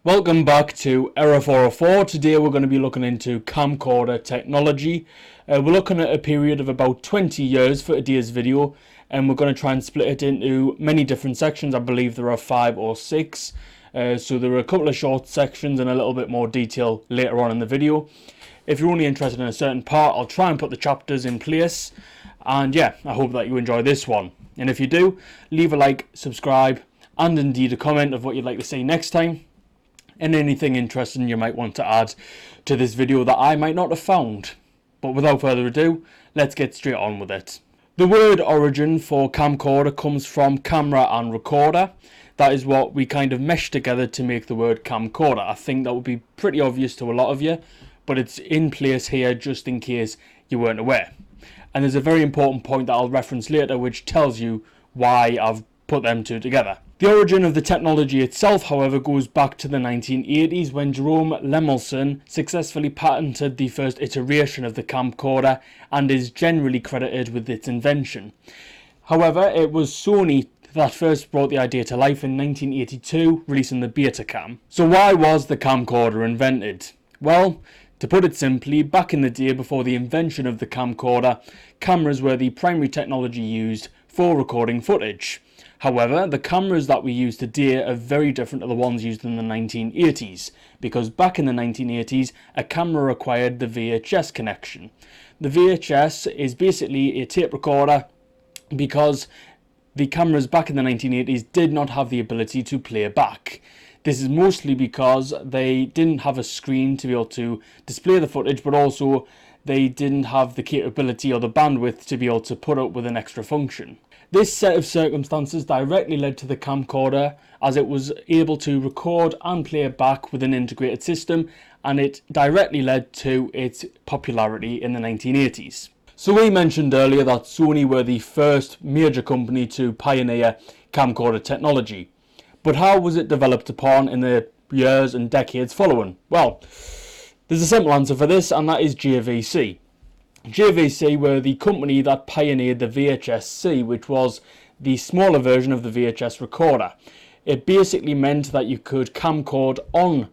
Welcome back to Error 404. Today we're going to be looking into camcorder technology. We're looking at a period of about 20 years for today's video, and we're going to try and split it into many different sections. I believe there are 5 or 6. So there are a couple of short sections and a little bit more detail later on in the video. If you're only interested in a certain part, I'll try and put the chapters in place. And yeah, I hope that you enjoy this one. And if you do, leave a like, subscribe, and indeed a comment of what you'd like to see next time. And anything interesting you might want to add to this video that I might not have found. But without further ado, let's get straight on with it. The word origin for camcorder comes from camera and recorder. That is what we kind of meshed together to make the word camcorder. I think that would be pretty obvious to a lot of you, but it's in place here just in case you weren't aware. And there's a very important point that I'll reference later which tells you why I've put them two together. The origin of the technology itself, however, goes back to the 1980s when Jerome Lemelson successfully patented the first iteration of the camcorder and is generally credited with its invention. However, it was Sony that first brought the idea to life in 1982, releasing the Betacam. So why was the camcorder invented? Well, to put it simply, back in the day before the invention of the camcorder, cameras were the primary technology used for recording footage. However, the cameras that we use today are very different to the ones used in the 1980s, because back in the 1980s, a camera required the VHS connection. The VHS is basically a tape recorder because the cameras back in the 1980s did not have the ability to play back. This is mostly because they didn't have a screen to be able to display the footage, but also they didn't have the capability or the bandwidth to be able to put up with an extra function. This set of circumstances directly led to the camcorder, as it was able to record and play back with an integrated system, and it directly led to its popularity in the 1980s. So we mentioned earlier that Sony were the first major company to pioneer camcorder technology. But how was it developed upon in the years and decades following? Well, there's a simple answer for this, and that is JVC. JVC were the company that pioneered the VHS-C, which was the smaller version of the VHS recorder. It basically meant that you could camcord on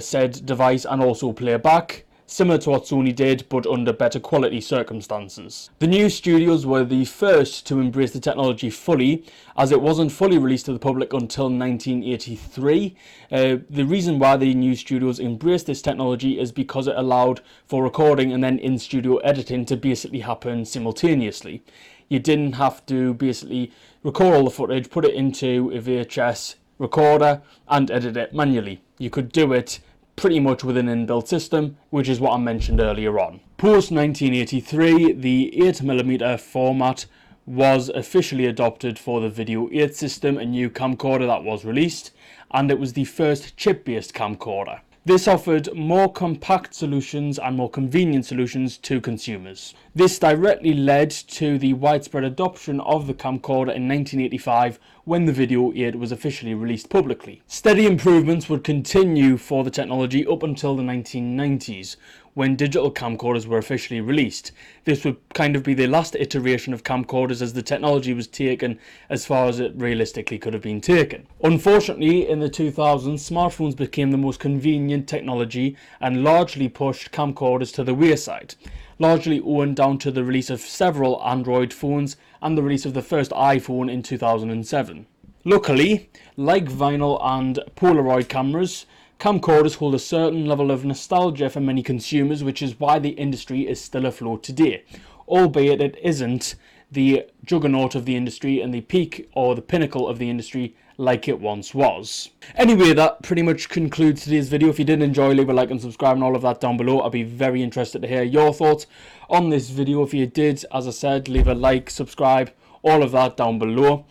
said device and also play back, similar to what Sony did, but under better quality circumstances. The new studios were the first to embrace the technology fully, as it wasn't fully released to the public until 1983. The reason why the new studios embraced this technology is because it allowed for recording and then in-studio editing to basically happen simultaneously. You didn't have to basically record all the footage, put it into a VHS recorder and edit it manually. You could do it pretty much with an inbuilt system, which is what I mentioned earlier on. Post 1983, the 8mm format was officially adopted for the Video 8 system, a new camcorder that was released, and it was the first chip-based camcorder. This offered more compact solutions and more convenient solutions to consumers. This directly led to the widespread adoption of the camcorder in 1985 when the Video 8 was officially released publicly. Steady improvements would continue for the technology up until the 1990s, when digital camcorders were officially released. This would kind of be the last iteration of camcorders, as the technology was taken as far as it realistically could have been taken. Unfortunately, in the 2000s, smartphones became the most convenient technology and largely pushed camcorders to the wayside, largely owing down to the release of several Android phones and the release of the first iPhone in 2007. Luckily, like vinyl and Polaroid cameras, camcorders hold a certain level of nostalgia for many consumers, which is why the industry is still afloat today, albeit it isn't the juggernaut of the industry and the peak or the pinnacle of the industry like it once was. Anyway, that pretty much concludes today's video. If you did enjoy, leave a like and subscribe and all of that down below. I'd be very interested to hear your thoughts on this video. If you did, as I said, leave a like, subscribe, all of that down below.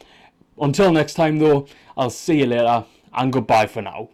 Until next time though, I'll see you later and goodbye for now.